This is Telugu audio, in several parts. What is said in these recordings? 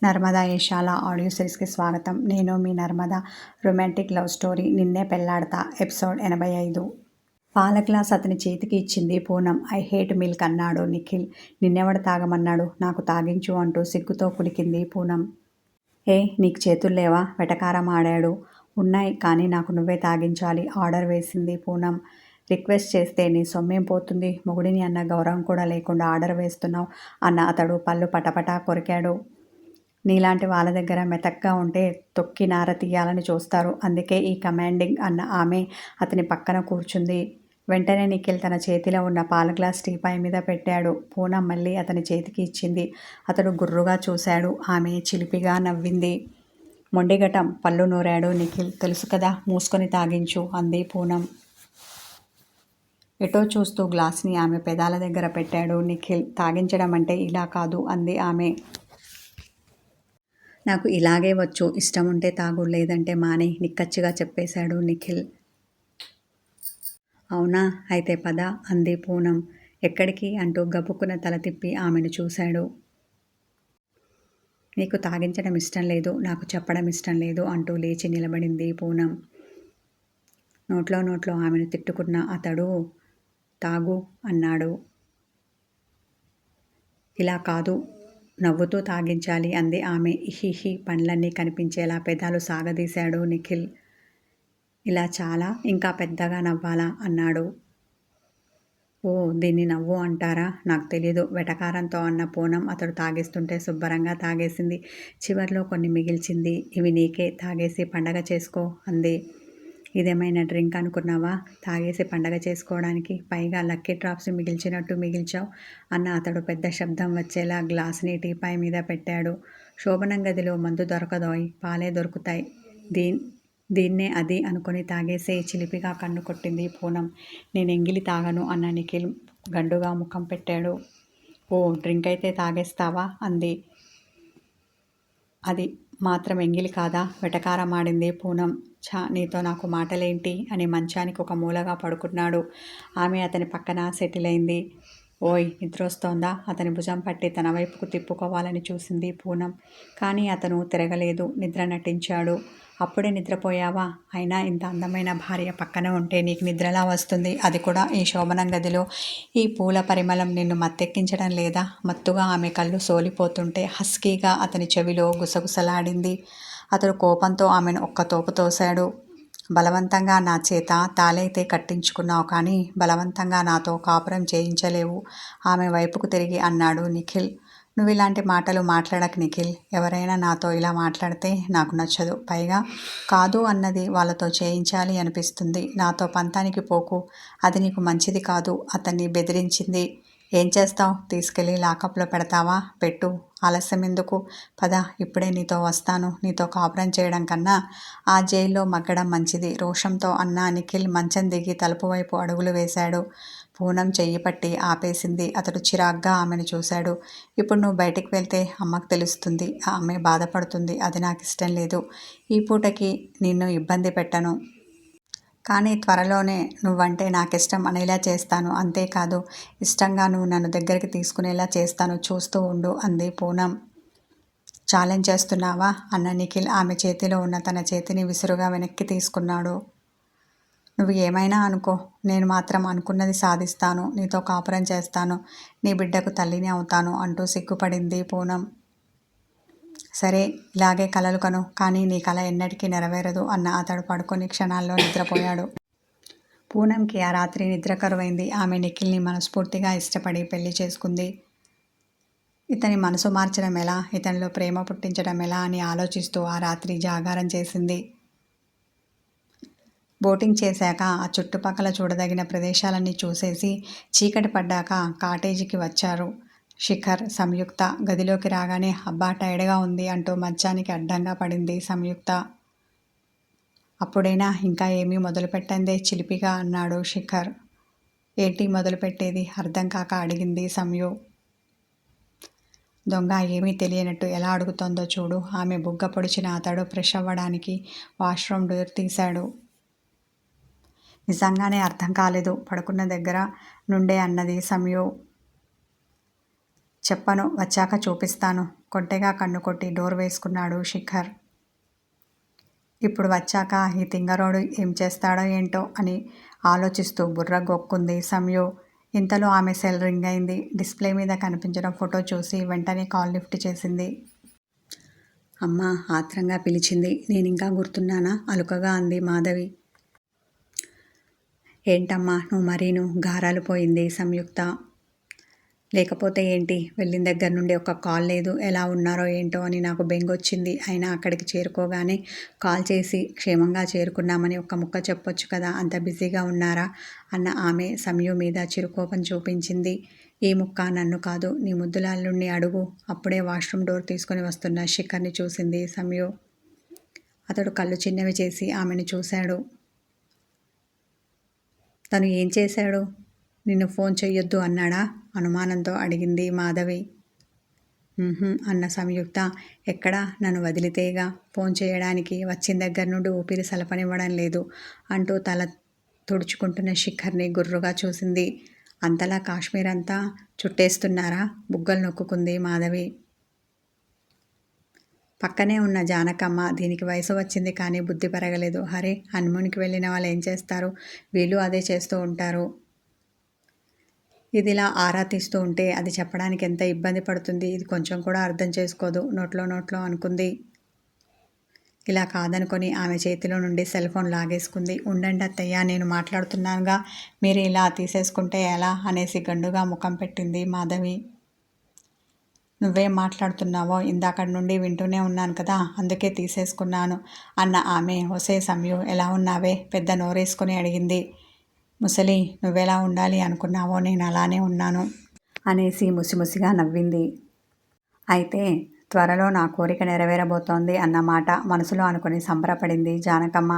నర్మదా యశాల ఆడియో సిరీస్కి స్వాగతం. నేను మీ నర్మద. రొమాంటిక్ లవ్ స్టోరీ నిన్నే పెళ్లాడతా ఎపిసోడ్ 85. పాల గ్లాస్ అతని చేతికి ఇచ్చింది పూనం. ఐ హేట్ మిల్క్ అన్నాడు నిఖిల్. నిన్నెవడు తాగమన్నాడు? నాకు తాగించు అంటూ సిగ్గుతో కులికింది పూనం. నీకు చేతులు లేవా? వెటకారం ఆడాడు. ఉన్నాయి, కానీ నాకు నువ్వే తాగించాలి ఆర్డర్ వేసింది పూనం. రిక్వెస్ట్ చేస్తే నీ సొమ్మేం పోతుంది? మొగుడిని అన్న గౌరవం కూడా లేకుండా ఆర్డర్ వేస్తున్నావు అన్న అతడు పళ్ళు పటపటా కొరికాడు. నీలాంటి వాళ్ళ దగ్గర మెతక్గా ఉంటే తొక్కి నార తీయాలని చూస్తారు. అందుకే ఈ కమాండింగ్ అన్న ఆమె అతని పక్కన కూర్చుంది. వెంటనే నిఖిల్ తన చేతిలో ఉన్న పాల గ్లాస్ టీపాయ్ మీద పెట్టాడు. పూనం మళ్ళీ అతని చేతికి ఇచ్చింది. అతడు గుర్రుగా చూశాడు. ఆమె చిలిపిగా నవ్వింది. మొండిగటం పళ్ళు నూరాడు నిఖిల్. తెలుసు కదా, మూసుకొని తాగించు అంది పూనం. ఎటో చూస్తూ గ్లాస్ని ఆమె పెదాల దగ్గర పెట్టాడు నిఖిల్. తాగించడం అంటే ఇలా కాదు అంది ఆమె. నాకు ఇలాగే వచ్చు, ఇష్టం ఉంటే తాగు, లేదంటే మానే నిక్కచ్చిగా చెప్పేశాడు నిఖిల్. అవునా, అయితే పద అంది పూనం. ఎక్కడికి అంటూ గబుక్కున తల తిప్పి ఆమెను చూశాడు. నీకు తాగించడం ఇష్టం లేదు, నాకు చెప్పడం ఇష్టం లేదు అంటూ లేచి నిలబడింది పూనం. నోట్లో ఆమెను తిట్టుకున్న అతడు తాగు అన్నాడు. ఇలా కాదు, నవ్వుతూ తాగించాలి అంది ఆమె. ఇహిహి పండ్లన్నీ కనిపించేలా పెదాలు సాగదీశాడు నిఖిల్. ఇలా చాలా, ఇంకా పెద్దగా నవ్వాలా అన్నాడు. ఓ, దీన్ని నవ్వు అంటారా? నాకు తెలీదు వెటకారంతో అన్న పూనం అతడు తాగిస్తుంటే శుభ్రంగా తాగేసింది. చివర్లో కొన్ని మిగిల్చింది. ఇవి నీకే, తాగేసి పండగ చేసుకో అంది. ఇదేమైనా డ్రింక్ అనుకున్నావా తాగేసి పండగ చేసుకోవడానికి? పైగా లక్కీ డ్రాప్స్ మిగిల్చినట్టు మిగిల్చావు అన్న అతడు పెద్ద శబ్దం వచ్చేలా గ్లాస్ని టీపాయ్ మీద పెట్టాడు. శోభనం గదిలో మందు దొరకదోయ్, పాలే దొరుకుతాయి. దీన్నే అది అనుకుని తాగేసే చిలిపిగా కన్ను కొట్టింది పూనం. నేను ఎంగిలి తాగను అన్న నిఖిల్ గండుగా ముఖం పెట్టాడు. ఓ, డ్రింక్ అయితే తాగేస్తావా అంది. అది మాత్రం ఎంగిలి కాదా? వెటకారమాడింది పూనం. నీతో నాకు మాటలేంటి అని మంచానికి ఒక మూలగా పడుకున్నాడు. ఆమె అతని పక్కన సెటిల్ అయింది. ఓయ్, నిద్రొస్తోందా? అతని భుజం పట్టి తన వైపుకు తిప్పుకోవాలని చూసింది పూనం. కానీ అతను తిరగలేదు, నిద్ర నటించాడు. అప్పుడే నిద్రపోయావా? అయినా ఇంత అందమైన భార్య పక్కన ఉంటే నీకు నిద్రలా వస్తుంది? అది కూడా ఈ శోభనం గదిలో. ఈ పూల పరిమళం నిన్ను మత్తెక్కించడం లేదా? మత్తుగా ఆమె కళ్ళు సోలిపోతుంటే హస్కీగా అతని చెవిలో గుసగుసలాడింది. అతడు కోపంతో ఆమెను ఒక్క తోపు తోశాడు. బలవంతంగా నా చేత తాళైతే కట్టించుకున్నావు, కానీ బలవంతంగా నాతో కాపురం చేయించలేవు ఆమె వైపుకు తిరిగి అన్నాడు నిఖిల్. నువ్వు ఇలాంటి మాటలు మాట్లాడకు నిఖిల్. ఎవరైనా నాతో ఇలా మాట్లాడితే నాకు నచ్చదు. పైగా కాదు అన్నది వాళ్ళతో చేయించాలి అనిపిస్తుంది. నాతో పంతానికి పోకు, అది నీకు మంచిది కాదు అతన్ని బెదిరించింది. ఏం చేస్తావు? తీసుకెళ్ళి లాకప్లో పెడతావా? పెట్టు, ఆలస్యం ఎందుకు? పద, ఇప్పుడే నీతో వస్తాను. నీతో కాపురం చేయడం కన్నా ఆ జైల్లో మగ్గడం మంచిది రోషంతో అన్న నిఖిల్ మంచం దిగి తలుపు వైపు అడుగులు వేశాడు. పూనం చెయ్యి పట్టి ఆపేసింది. అతడు చిరాగ్గా ఆమెను చూశాడు. ఇప్పుడు నువ్వు బయటికి వెళ్తే అమ్మకు తెలుస్తుంది, ఆమె బాధపడుతుంది. అది నాకు ఇష్టం లేదు. ఈ పూటకి నిన్ను ఇబ్బంది పెట్టను, కానీ త్వరలోనే నువ్వంటే నాకిష్టం అనేలా చేస్తాను. అంతేకాదు, ఇష్టంగా నువ్వు నన్ను దగ్గరికి తీసుకునేలా చేస్తాను. చూస్తూ ఉండు అంది పూనం. ఛాలెంజ్ చేస్తున్నావా అన్న నిఖిల్ ఆమె చేతిలో ఉన్న తన చేతిని విసురుగా వెనక్కి తీసుకున్నాడు. నువ్వు ఏమైనా అనుకో, నేను మాత్రం అనుకున్నది సాధిస్తాను. నీతో కాపురం చేస్తాను, నీ బిడ్డకు తల్లిని అవుతాను అంటూ సిగ్గుపడింది పూనం. సరే, ఇలాగే కలలు కను, కానీ నీ కల ఎన్నటికీ నెరవేరదు అన్న అతడు పడుకొని క్షణాల్లో నిద్రపోయాడు. పూనంకి ఆ రాత్రి నిద్ర కరువైంది. ఆమె నిఖిల్ని మనస్ఫూర్తిగా ఇష్టపడి పెళ్లి చేసుకుంది. ఇతని మనసు మార్చడం ఎలా, ఇతనిలో ప్రేమ పుట్టించడం ఎలా అని ఆలోచిస్తూ ఆ రాత్రి జాగారం చేసింది. బోటింగ్ చేశాక ఆ చుట్టుపక్కల చూడదగిన ప్రదేశాలన్నీ చూసేసి చీకటి పడ్డాక కాటేజీకి వచ్చారు. శిఖర్, సంయుక్త. గదిలోకి రాగానే అబ్బా టైర్డ్గా ఉంది అంటూ మంచానికి అడ్డంగా పడింది సంయుక్త. అప్పుడైనా ఇంకా ఏమీ మొదలుపెట్టందే చిలిపిగా అన్నాడు శిఖర్. ఏంటి మొదలుపెట్టేది అర్థం కాక అడిగింది సంయు. దొంగ ఏమీ తెలియనట్టు ఎలా అడుగుతోందో చూడు. ఆమె బుగ్గ పొడిచిన అతడు ఫ్రెష్ అవ్వడానికి వాష్రూమ్ డోర్ తీశాడు. నిజంగానే అర్థం కాలేదు, పడుకున్న దగ్గర నుండే అన్నది సంయు. చెప్పను, వచ్చాక చూపిస్తాను. కొంటెగా కన్ను కొట్టి డోర్ వేసుకున్నాడు శిఖర్. ఇప్పుడు వచ్చాక ఈ తింగరోడు ఏం చేస్తాడో ఏంటో అని ఆలోచిస్తూ బుర్ర గొక్కుంది సంయు. ఇంతలో ఆమె సెల్ రింగ్ అయింది. డిస్ప్లే మీద కనిపించిన ఫోటో చూసి వెంటనే కాల్ లిఫ్ట్ చేసింది. అమ్మ ఆత్రంగా పిలిచింది. నేనింకా గుర్తున్నానా? అలుకగా అంది మాధవి. ఏంటమ్మా నువ్వు మరీను గారాలు పోయింది సంయుక్త. లేకపోతే ఏంటి, వెళ్ళిన దగ్గర నుండి ఒక కాల్ లేదు. ఎలా ఉన్నారో ఏంటో అని నాకు బెంగొచ్చింది. అయినా అక్కడికి చేరుకోగానే కాల్ చేసి క్షేమంగా చేరుకున్నామని ఒక్క ముక్క చెప్పొచ్చు కదా, అంత బిజీగా ఉన్నారా అన్న ఆమె సంయు మీద చిరుకోపం చూపించింది. ఈ ముక్క నన్ను కాదు, నీ ముద్దులాల్లుణ్ణి అడుగు. అప్పుడే వాష్రూమ్ డోర్ తీసుకుని వస్తున్న శిఖర్ని చూసింది సంయు. అతడు కళ్ళు చిన్నవి చేసి ఆమెను చూశాడు. తను ఏం చేశాడు? నిన్ను ఫోన్ చెయ్యొద్దు అన్నాడా? అనుమానంతో అడిగింది మాధవి. అన్న సంయుక్త. ఎక్కడా, నన్ను వదిలితేగా ఫోన్ చేయడానికి, వచ్చిన దగ్గర నుండి ఊపిరి సలపనివ్వడం లేదు అంటూ తల తుడుచుకుంటున్న శిఖర్ని గుర్రుగా చూసింది. అంతలా కాశ్మీర్ అంతా చుట్టేస్తున్నారా? బుగ్గలు నొక్కుంది మాధవి. పక్కనే ఉన్న జానకమ్మ, దీనికి వయసు వచ్చింది కానీ బుద్ధి పెరగలేదు. హరే, హనుమూన్కి వెళ్ళిన వాళ్ళు ఏం చేస్తారు? వీళ్ళు అదే చేస్తూ ఉంటారు. ఇదిలా ఆరా తీస్తూ ఉంటే అది చెప్పడానికి ఎంత ఇబ్బంది పడుతుంది. ఇది కొంచెం కూడా అర్థం చేసుకోదు. నోట్లో అనుకుంది. ఇలా కాదనుకొని ఆమె చేతిలో నుండి సెల్ ఫోన్ లాగేసుకుంది. ఉండండి అత్తయ్య, నేను మాట్లాడుతున్నానుగా, మీరు ఇలా తీసేసుకుంటే ఎలా అనేసి గండుగా ముఖం పెట్టింది మాధవి. నువ్వేం మాట్లాడుతున్నావో ఇందాకటి నుండి వింటూనే ఉన్నాను కదా, అందుకే తీసేసుకున్నాను అన్న ఆమె. ఒసే సంయు, ఎలా ఉన్నావే? పెద్ద నోరేసుకుని అడిగింది. ముసలి, నువ్వెలా ఉండాలి అనుకున్నావో నేను అలానే ఉన్నాను అనేసి ముసిముసిగా నవ్వింది. అయితే త్వరలో నా కోరిక నెరవేరబోతోంది అన్నమాట మనసులో అనుకుని సంబరపడింది జానకమ్మ.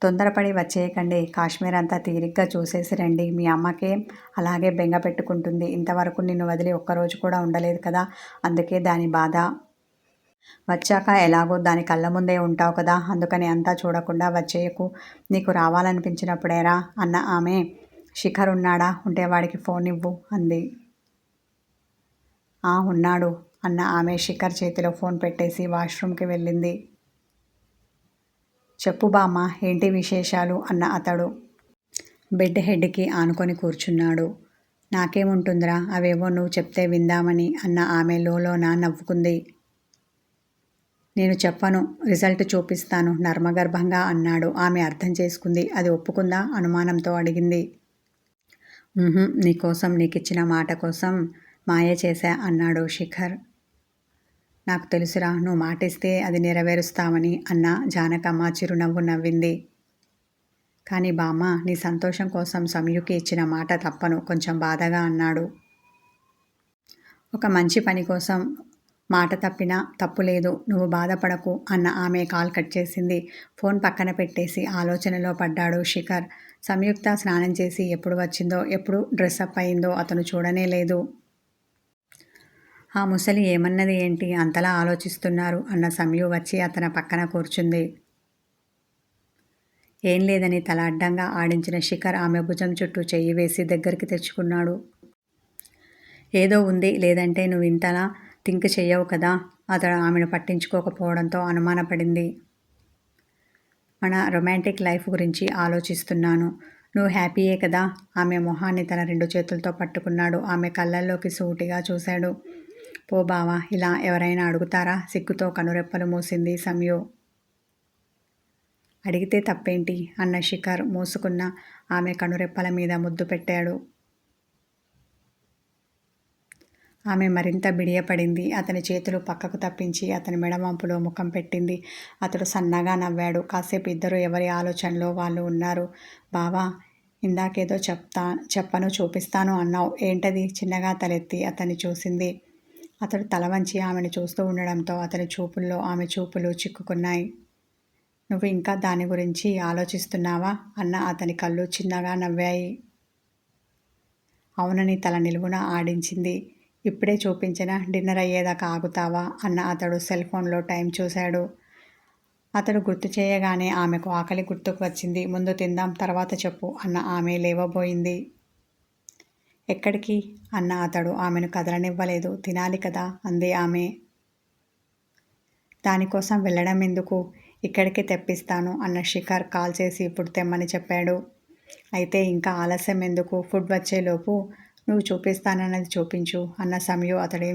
తొందరపడి వచ్చేయకండి, కాశ్మీర్ అంతా తీరిగ్గా చూసేసి రండి. మీ అమ్మకే అలాగే బెంగ పెట్టుకుంటుంది. ఇంతవరకు నిన్ను వదిలి ఒక్కరోజు కూడా ఉండలేదు కదా, అందుకే దాని బాధ. వచ్చాక ఎలాగో దాని కళ్ళ ముందే ఉంటావు కదా, అందుకని అంతా చూడకుండా వచ్చేయకు. నీకు రావాలనిపించినప్పుడేరా అన్న ఆమె. శిఖర్ ఉన్నాడా? ఉంటే వాడికి ఫోన్ ఇవ్వు అంది. ఉన్నాడు అన్న ఆమె శిఖర్ చేతిలో ఫోన్ పెట్టేసి వాష్రూమ్కి వెళ్ళింది. చెప్పు బామ్మ, ఏంటి విశేషాలు అన్న అతడు బెడ్ హెడ్కి ఆనుకొని కూర్చున్నాడు. నాకేముంటుందిరా, అవేవో నువ్వు చెప్తే విందామని అన్న ఆమె లోలోన నవ్వుకుంది. నేను చెప్పను, రిజల్ట్ చూపిస్తాను నర్మగర్భంగా అన్నాడు. ఆమె అర్థం చేసుకుంది. అది ఒప్పుకుందా? అనుమానంతో అడిగింది. నీకోసం, నీకిచ్చిన మాట కోసం మాయ చేశా అన్నాడు శిఖర్. నాకు తెలుసురా, నువ్వు మాటిస్తే అది నెరవేరుస్తామని అన్న జానకమ్మ చిరునవ్వు నవ్వింది. కానీ బామ్మ, నీ సంతోషం కోసం సంయుకి ఇచ్చిన మాట తప్పను, కొంచెం బాధగా అన్నాడు. ఒక మంచి పని కోసం మాట తప్పినా తప్పు లేదు, నువ్వు బాధపడకు అన్న ఆమె కాల్ కట్ చేసింది. ఫోన్ పక్కన పెట్టేసి ఆలోచనలో పడ్డాడు శిఖర్. సంయుక్త స్నానం చేసి ఎప్పుడు వచ్చిందో, ఎప్పుడు డ్రెస్అప్ అయిందో అతను చూడనే లేదు. ఆ ముసలి ఏమన్నది ఏంటి, అంతలా ఆలోచిస్తున్నారు అన్న సంయు వచ్చి అతని పక్కన కూర్చుంది. ఏం లేదని తల అడ్డంగా ఆడించిన శిఖర్ ఆమె భుజం చుట్టూ చెయ్యి వేసి దగ్గరికి తెచ్చుకున్నాడు. ఏదో ఉంది, లేదంటే నువ్వు ఇంతలా థింక్ చెయ్యవు కదా. అతడు ఆమెను పట్టించుకోకపోవడంతో అనుమానపడింది. మన రొమాంటిక్ లైఫ్ గురించి ఆలోచిస్తున్నాను. నువ్వు హ్యాపీయే కదా. ఆమె మొహాన్ని తన 2 చేతులతో పట్టుకున్నాడు. ఆమె కళ్ళల్లోకి సూటిగా చూశాడు. పో బావా, ఇలా ఎవరైనా అడుగుతారా? సిగ్గుతో కనురెప్పలు మూసింది సంయు. అడిగితే తప్పేంటి అన్న శిఖర్ మూసుకున్న ఆమె కనురెప్పల మీద ముద్దు పెట్టాడు. ఆమె మరింత బిడియపడింది. అతని చేతులు పక్కకు తప్పించి అతని మెడవంపులో ముఖం పెట్టింది. అతడు సన్నగా నవ్వాడు. కాసేపు ఇద్దరు ఎవరి ఆలోచనలో వాళ్ళు ఉన్నారు. బావా, ఇందాకేదో చెప్పను చూపిస్తాను అన్నావు, ఏంటది? చిన్నగా తలెత్తి అతన్ని చూసింది. అతడు తల వంచి ఆమెను చూస్తూ ఉండడంతో అతని చూపుల్లో ఆమె చూపులు చిక్కుకున్నాయి. నువ్వు ఇంకా దాని గురించి ఆలోచిస్తున్నావా అన్న అతని కళ్ళు చిన్నగా నవ్వాయి. అవునని తల నిలువున ఆడించింది. ఇప్పుడే చూపించిన డిన్నర్ అయ్యేదాకా ఆగుతావా అన్న అతడు సెల్ ఫోన్లో టైం చూశాడు. అతడు గుర్తు చేయగానే ఆమెకు ఆకలి గుర్తుకు వచ్చింది. ముందు తిందాం, తర్వాత చెప్పు అన్న ఆమె లేవబోయింది. ఎక్కడికి అన్న అతడు ఆమెను కదలనివ్వలేదు. తినాలి కదా అంది ఆమె. దానికోసం వెళ్ళడం ఎందుకు? ఇక్కడికి తెప్పిస్తాను అన్న శిఖర్ కాల్ చేసి ఫుడ్ తెమ్మని చెప్పాడు. అయితే ఇంకా ఆలస్యం ఎందుకు? ఫుడ్ వచ్చేలోపు నువ్వు చూపిస్తానన్నది చూపించు అన్న సమయు అతడు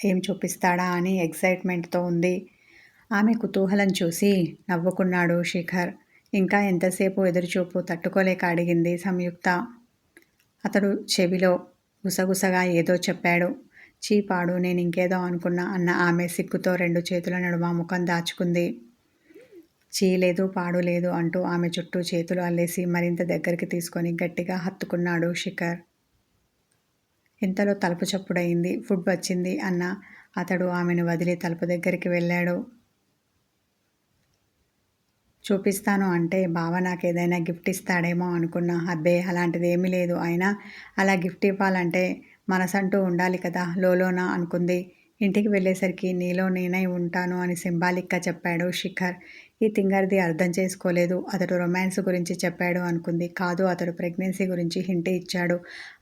ఏం చూపిస్తాడా అని ఎక్సైట్మెంట్తో ఉంది. ఆమె కుతూహలం చూసి నవ్వుకున్నాడు శిఖర్. ఇంకా ఎంతసేపు ఎదురుచూపు తట్టుకోలేక అడిగింది సంయుక్త. అతడు చెవిలో గుసగుసగా ఏదో చెప్పాడు. చీపాడు నేను ఇంకేదో అనుకున్నా అన్న ఆమె సిగ్గుతో 2 చేతుల నడుమ ముఖం దాచుకుంది. చీ లేదు పాడు లేదు అంటూ ఆమె చుట్టూ చేతులు అల్లేసి మరింత దగ్గరికి తీసుకొని గట్టిగా హత్తుకున్నాడు శిఖర్. ఇంతలో తలుపు చప్పుడయింది. ఫుడ్ వచ్చింది అన్న అతడు ఆమెను వదిలి తలుపు దగ్గరికి వెళ్ళాడు. చూపిస్తాను అంటే బావ నాకేదైనా గిఫ్ట్ ఇస్తాడేమో అనుకున్నా. అబ్బే అలాంటిదేమీ లేదు. అయినా అలా గిఫ్ట్ ఇవ్వాలంటే మనసంటూ ఉండాలి కదా లోలోన అనుకుంది. ఇంటికి వెళ్ళేసరికి నీలో నేనై ఉంటాను అని సింబాలిక్గా చెప్పాడు శిఖర్. ఈ తింగర్ది అర్థం చేసుకోలేదు. అతడు రొమాన్స్ గురించి చెప్పాడు అనుకుంది. కాదు అతడు ప్రెగ్నెన్సీ గురించి హింట్ ఇచ్చాడు.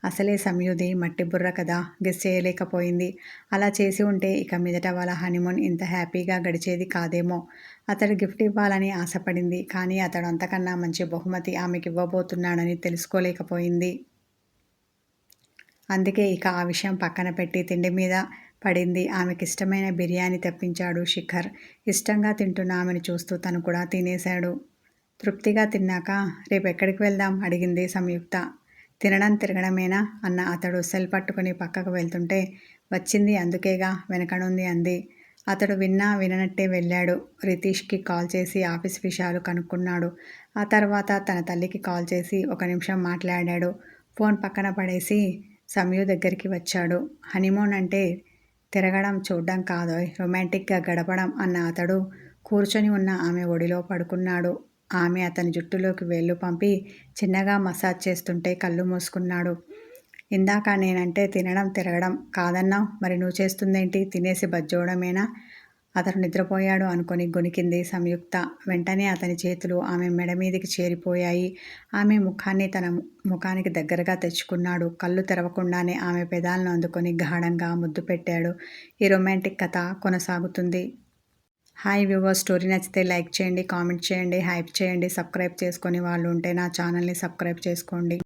అసలే సమయుది మట్టి బుర్ర కదా గెస్ చేయలేకపోయింది. అలా చేసి ఉంటే ఇక మీదట వాళ్ళ హనీమూన్ ఇంత హ్యాపీగా గడిచేది కాదేమో. అతడు గిఫ్ట్ ఇవ్వాలని ఆశపడింది. కానీ అతడు అంతకన్నా మంచి బహుమతి ఆమెకి ఇవ్వబోతున్నాడని తెలుసుకోలేకపోయింది. అందుకే ఇక ఆ విషయం పక్కన పెట్టి తిండి మీద పడింది. ఆమెకిష్టమైన బిర్యానీ తెప్పించాడు శిఖర్. ఇష్టంగా తింటున్న ఆమెను చూస్తూ తను కూడా తినేశాడు. తృప్తిగా తిన్నాక రేపెక్కడికి వెళ్దాం అడిగింది సంయుక్త. తినడం తిరగడమేనా అన్న అతడు సెల్ పట్టుకుని పక్కకు వెళ్తుంటే వచ్చింది అందుకేగా వెనకనుంది అంది. అతడు విననట్టే వెళ్ళాడు. రితీష్కి కాల్ చేసి ఆఫీస్ విషయాలు కనుక్కున్నాడు. ఆ తర్వాత తన తల్లికి కాల్ చేసి 1 నిమిషం మాట్లాడాడు. ఫోన్ పక్కన పడేసి సమయు దగ్గరికి వచ్చాడు. హనీమూన్ అంటే తిరగడం చూడ్డం కాదోయ్ రొమాంటిక్గా గడపడం అన్న అతడు కూర్చొని ఉన్న ఆమె ఒడిలో పడుకున్నాడు. ఆమె అతని జుట్టులోకి వేళ్ళు పంపి చిన్నగా మసాజ్ చేస్తుంటే కళ్ళు మూసుకున్నాడు. ఇందాక నేనంటే తినడం తిరగడం కాదన్నావు. మరి నువ్వు చేస్తుందేంటి? తినేసి బజ్జోవడమేనా? అతడు నిద్రపోయాడు అనుకొని గొణికింది సంయుక్త. వెంటనే అతని చేతులు ఆమె మెడ మీదికి చేరిపోయాయి. ఆమె ముఖాన్ని తన ముఖానికి దగ్గరగా తెచ్చుకున్నాడు. కళ్ళు తెరవకుండానే ఆమె పెదాలను అందుకొని గాఢంగా ముద్దు పెట్టాడు. ఈ రొమాంటిక్ కథ కొనసాగుతుంది. హాయ్ వ్యూవర్స్, స్టోరీ నచ్చితే లైక్ చేయండి, కామెంట్ చేయండి, హైప్ చేయండి. సబ్స్క్రైబ్ చేసుకొని వాళ్ళు ఉంటే నా ఛానల్ని సబ్స్క్రైబ్ చేసుకోండి.